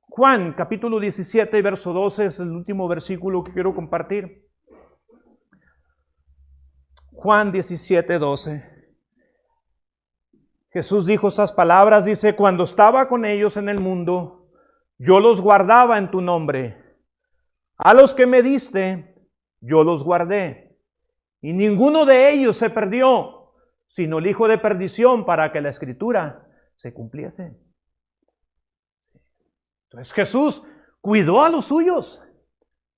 Juan, capítulo 17, verso 12, es el último versículo que quiero compartir. Juan 17, 12. Jesús dijo estas palabras, dice, cuando estaba con ellos en el mundo, yo los guardaba en tu nombre. A los que me diste, yo los guardé. Y ninguno de ellos se perdió, sino el hijo de perdición, para que la escritura se cumpliese. Entonces Jesús cuidó a los suyos,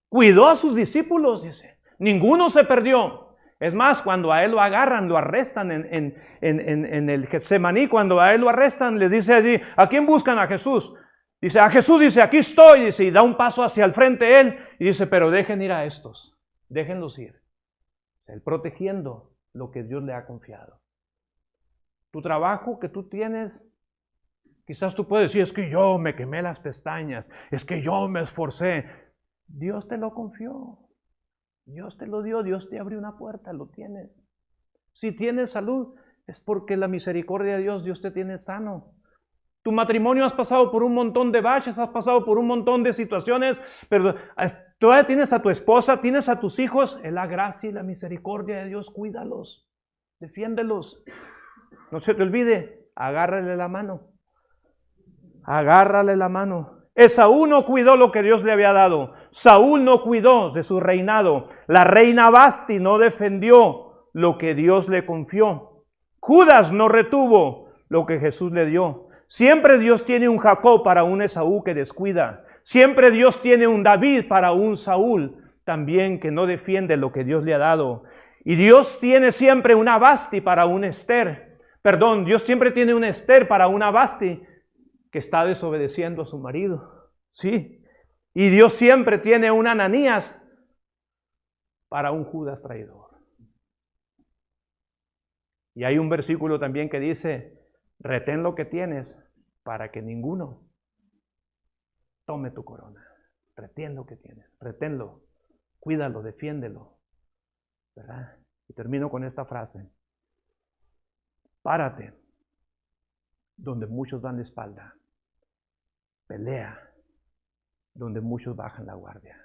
cuidó a sus discípulos, dice. Ninguno se perdió. Es más, cuando a él lo agarran, lo arrestan en el Getsemaní, cuando a él lo arrestan, les dice allí, ¿a quién buscan? A Jesús. Dice, a Jesús, dice, aquí estoy, dice, y da un paso hacia el frente él, y dice, pero dejen ir a estos, déjenlos ir. Él protegiendo lo que Dios le ha confiado. Tu trabajo que tú tienes, quizás tú puedes decir, es que yo me quemé las pestañas, es que yo me esforcé. Dios te lo confió, Dios te lo dio, Dios te abrió una puerta, lo tienes. Si tienes salud, Es porque la misericordia de Dios te tiene sano. Tu matrimonio has pasado por un montón de baches, has pasado por un montón de situaciones, pero todavía tienes a tu esposa, tienes a tus hijos. Es la gracia y la misericordia de Dios, cuídalos, defiéndelos. No se te olvide, agárrale la mano. Agárrale la mano. Esaú no cuidó lo que Dios le había dado. Saúl no cuidó de su reinado. La reina Vasti no defendió lo que Dios le confió. Judas no retuvo lo que Jesús le dio. Siempre Dios tiene un Jacob para un Esaú que descuida. Siempre Dios tiene un David para un Saúl también que no defiende lo que Dios le ha dado. Y Dios tiene siempre una Vasti para un Esther. Perdón, Dios siempre tiene una Esther para una Vasti que está desobedeciendo a su marido. Sí. Y Dios siempre tiene un Ananías para un Judas traidor. Y hay un versículo también que dice, retén lo que tienes para que ninguno tome tu corona. Retén lo que tienes, reténlo, cuídalo, defiéndelo. ¿Verdad? Y termino con esta frase. Párate donde muchos dan la espalda. Pelea donde muchos bajan la guardia.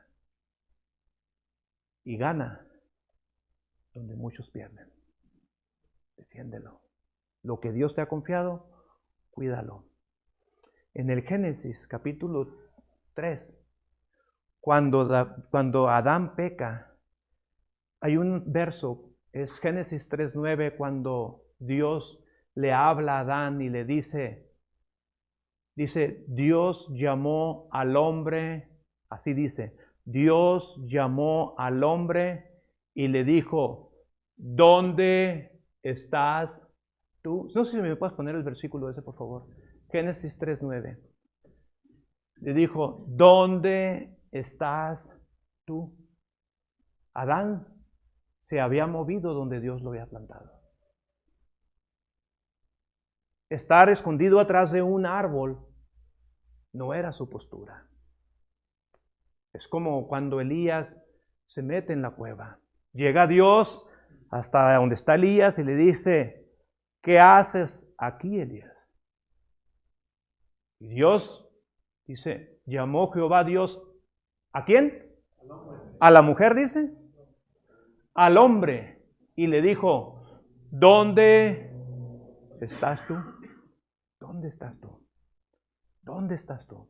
Y gana donde muchos pierden. Defiéndelo. Lo que Dios te ha confiado, cuídalo. En el Génesis capítulo 3, cuando Adán peca, hay un verso, es Génesis 3:9, cuando Dios le habla a Adán y le dice, Dios llamó al hombre, así dice, Dios llamó al hombre y le dijo, ¿dónde estás tú? No sé si me puedes poner el versículo ese, por favor. Génesis 3:9. Le dijo, ¿dónde estás tú? Adán se había movido donde Dios lo había plantado. Estar escondido atrás de un árbol no era su postura. Es como cuando Elías se mete en la cueva. Llega Dios hasta donde está Elías y le dice, ¿qué haces aquí, Elías? Y Dios dice, llamó Jehová Dios, ¿a quién? A la mujer, dice. Al hombre. Y le dijo, ¿dónde estás tú? ¿Dónde estás tú? ¿Dónde estás tú?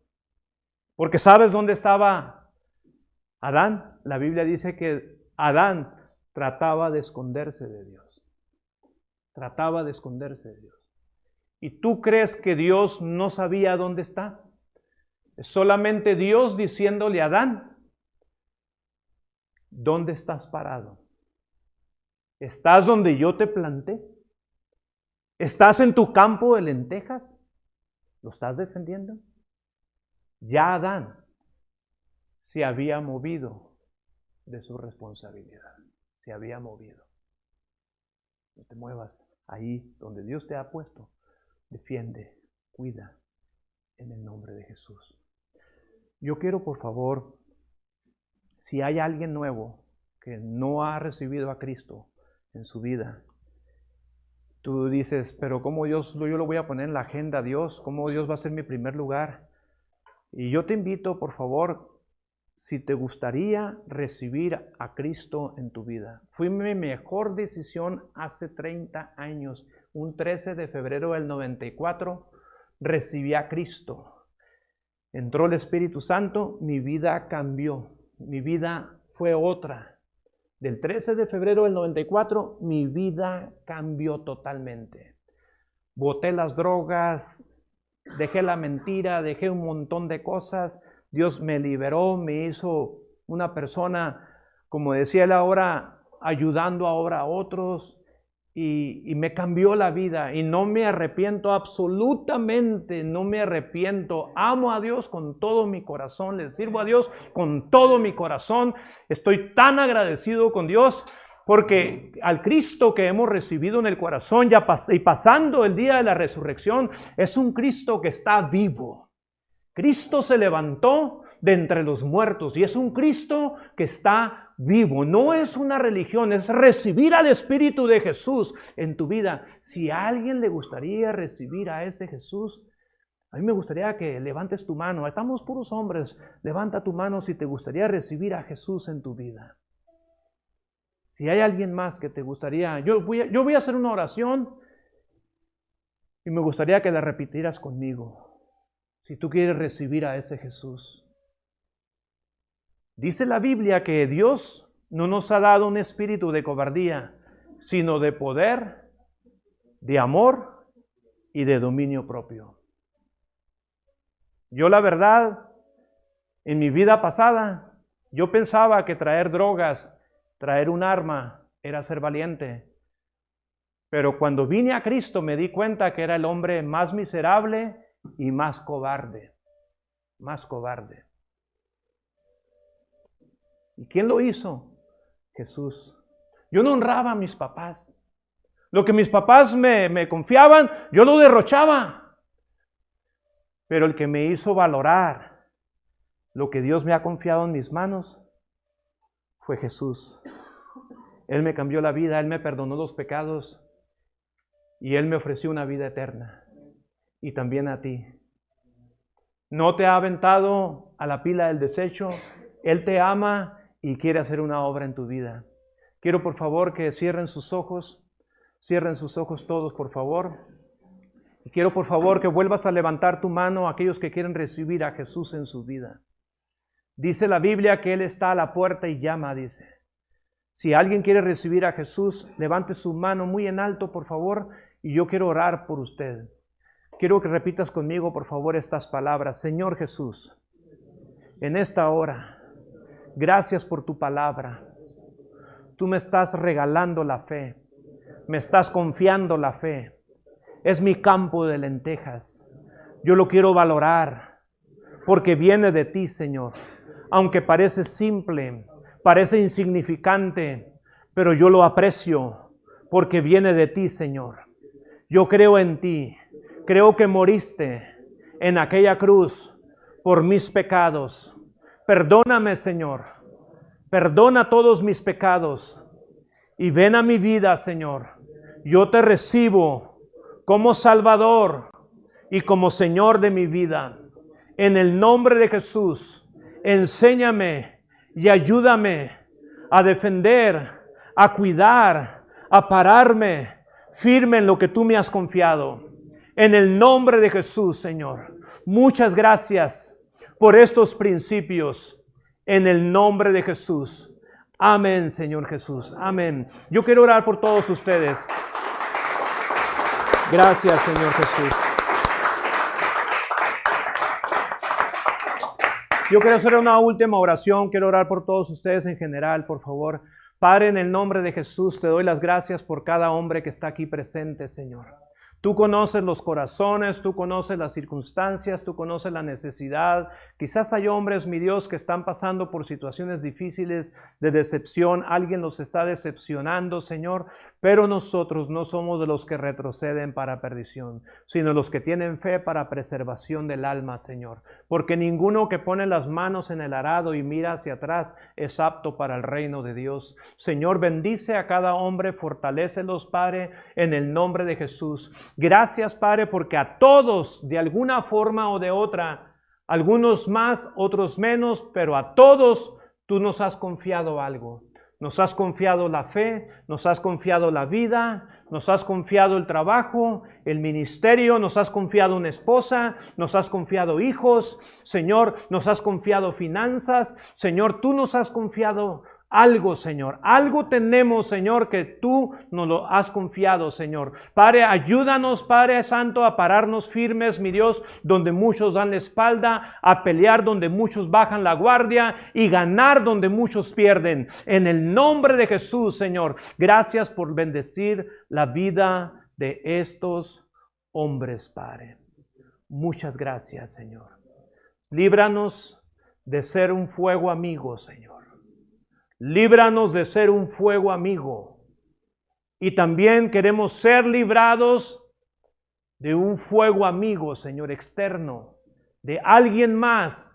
Porque ¿sabes dónde estaba Adán? La Biblia dice que Adán trataba de esconderse de Dios. Trataba de esconderse de Dios. ¿Y tú crees que Dios no sabía dónde está? Es solamente Dios diciéndole a Adán, ¿dónde estás parado? ¿Estás donde yo te planté? ¿Estás en tu campo de lentejas? ¿Lo estás defendiendo? Ya Adán se había movido de su responsabilidad. Se había movido. No te muevas ahí donde Dios te ha puesto. Defiende, cuida en el nombre de Jesús. Yo quiero, por favor, si hay alguien nuevo que no ha recibido a Cristo en su vida, tú dices, pero ¿cómo yo lo voy a poner en la agenda a Dios? ¿Cómo Dios va a ser mi primer lugar? Y yo te invito, por favor, si te gustaría recibir a Cristo en tu vida. Fue mi mejor decisión hace 30 años. Un 13 de febrero del 94, recibí a Cristo. Entró el Espíritu Santo, mi vida cambió. Mi vida fue otra. Del 13 de febrero del 94, mi vida cambió totalmente. Boté las drogas, dejé la mentira, dejé un montón de cosas. Dios me liberó, me hizo una persona, como decía él ahora, ayudando ahora a otros. Y me cambió la vida y no me arrepiento absolutamente, no me arrepiento. Amo a Dios con todo mi corazón, le sirvo a Dios con todo mi corazón. Estoy tan agradecido con Dios porque al Cristo que hemos recibido en el corazón y pasando el día de la resurrección, es un Cristo que está vivo. Cristo se levantó, de entre los muertos. Y es un Cristo que está vivo. No es una religión, es recibir al Espíritu de Jesús en tu vida. Si a alguien le gustaría recibir a ese Jesús, a mí me gustaría que levantes tu mano. Estamos puros hombres. Levanta tu mano si te gustaría recibir a Jesús en tu vida. Si hay alguien más que te gustaría, yo voy a hacer una oración y me gustaría que la repitieras conmigo. Si tú quieres recibir a ese Jesús. Dice la Biblia que Dios no nos ha dado un espíritu de cobardía, sino de poder, de amor y de dominio propio. Yo la verdad, en mi vida pasada, yo pensaba que traer drogas, traer un arma, era ser valiente. Pero cuando vine a Cristo me di cuenta que era el hombre más miserable y más cobarde. Más cobarde. ¿Y quién lo hizo? Jesús. Yo no honraba a mis papás. Lo que mis papás me confiaban, yo lo derrochaba. Pero el que me hizo valorar lo que Dios me ha confiado en mis manos fue Jesús. Él me cambió la vida, Él me perdonó los pecados y Él me ofreció una vida eterna. Y también a ti. No te ha aventado a la pila del desecho. Él te ama y quiere hacer una obra en tu vida. Quiero por favor que cierren sus ojos todos por favor. Y quiero por favor que vuelvas a levantar tu mano a aquellos que quieren recibir a Jesús en su vida. Dice la Biblia que Él está a la puerta y llama, dice. Si alguien quiere recibir a Jesús, levante su mano muy en alto por favor y yo quiero orar por usted. Quiero que repitas conmigo por favor estas palabras. Señor Jesús, en esta hora, gracias por tu palabra. Tú me estás regalando la fe. Me estás confiando la fe. Es mi campo de lentejas. Yo lo quiero valorar porque viene de ti, Señor. Aunque parece simple, parece insignificante, pero yo lo aprecio porque viene de ti, Señor. Yo creo en ti. Creo que moriste en aquella cruz por mis pecados. Perdóname, Señor. Perdona todos mis pecados y ven a mi vida, Señor. Yo te recibo como Salvador y como Señor de mi vida. En el nombre de Jesús, enséñame y ayúdame a defender, a cuidar, a pararme firme en lo que tú me has confiado. En el nombre de Jesús, Señor. Muchas gracias por estos principios. En el nombre de Jesús. Amén, Señor Jesús. Amén. Yo quiero orar por todos ustedes. Gracias, Señor Jesús. Yo quiero hacer una última oración. Quiero orar por todos ustedes en general, por favor. Padre, en el nombre de Jesús, te doy las gracias por cada hombre que está aquí presente, Señor. Tú conoces los corazones, tú conoces las circunstancias, tú conoces la necesidad. Quizás hay hombres, mi Dios, que están pasando por situaciones difíciles de decepción. Alguien los está decepcionando, Señor. Pero nosotros no somos de los que retroceden para perdición, sino los que tienen fe para preservación del alma, Señor. Porque ninguno que pone las manos en el arado y mira hacia atrás es apto para el reino de Dios. Señor, bendice a cada hombre, fortalécelos, Padre, en el nombre de Jesús. Gracias, Padre, porque a todos, de alguna forma o de otra, algunos más, otros menos, pero a todos tú nos has confiado algo. Nos has confiado la fe, nos has confiado la vida, nos has confiado el trabajo, el ministerio, nos has confiado una esposa, nos has confiado hijos, Señor, nos has confiado finanzas, Señor, tú nos has confiado algo, Señor. Algo tenemos, Señor, que tú nos lo has confiado, Señor. Padre, ayúdanos, Padre Santo, a pararnos firmes, mi Dios, donde muchos dan la espalda, a pelear donde muchos bajan la guardia y ganar donde muchos pierden. En el nombre de Jesús, Señor, gracias por bendecir la vida de estos hombres, Padre. Muchas gracias, Señor. Líbranos de ser un fuego amigo, Señor. Líbranos de ser un fuego amigo. Y también queremos ser librados de un fuego amigo, Señor, externo, de alguien más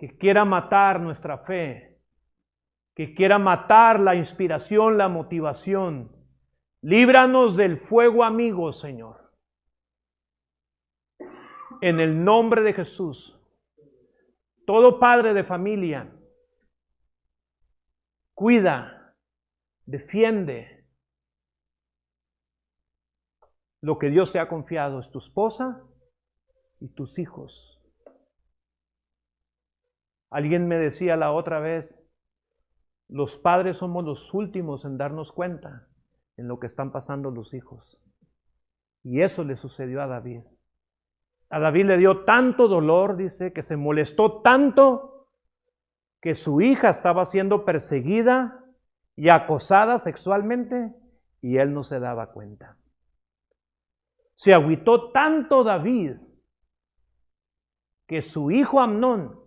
que quiera matar nuestra fe, que quiera matar la inspiración, la motivación. Líbranos del fuego amigo, Señor. En el nombre de Jesús. Todo padre de familia, cuida, defiende lo que Dios te ha confiado, es tu esposa y tus hijos. Alguien me decía la otra vez, los padres somos los últimos en darnos cuenta en lo que están pasando los hijos. Y eso le sucedió a David. A David le dio tanto dolor, dice, que se molestó tanto que su hija estaba siendo perseguida y acosada sexualmente y él no se daba cuenta. Se agüitó tanto David que su hijo Amnón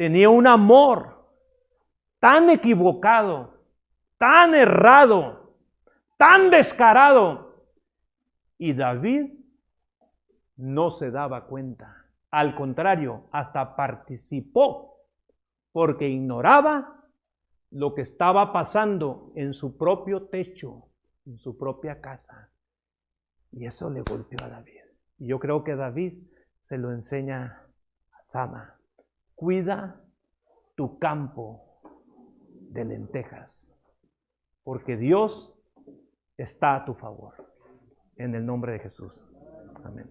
tenía un amor tan equivocado, tan errado, tan descarado, y David no se daba cuenta. Al contrario, hasta participó porque ignoraba lo que estaba pasando en su propio techo, en su propia casa. Y eso le golpeó a David. Y yo creo que David se lo enseña a Sama. Cuida tu campo de lentejas, porque Dios está a tu favor. En el nombre de Jesús. Amén.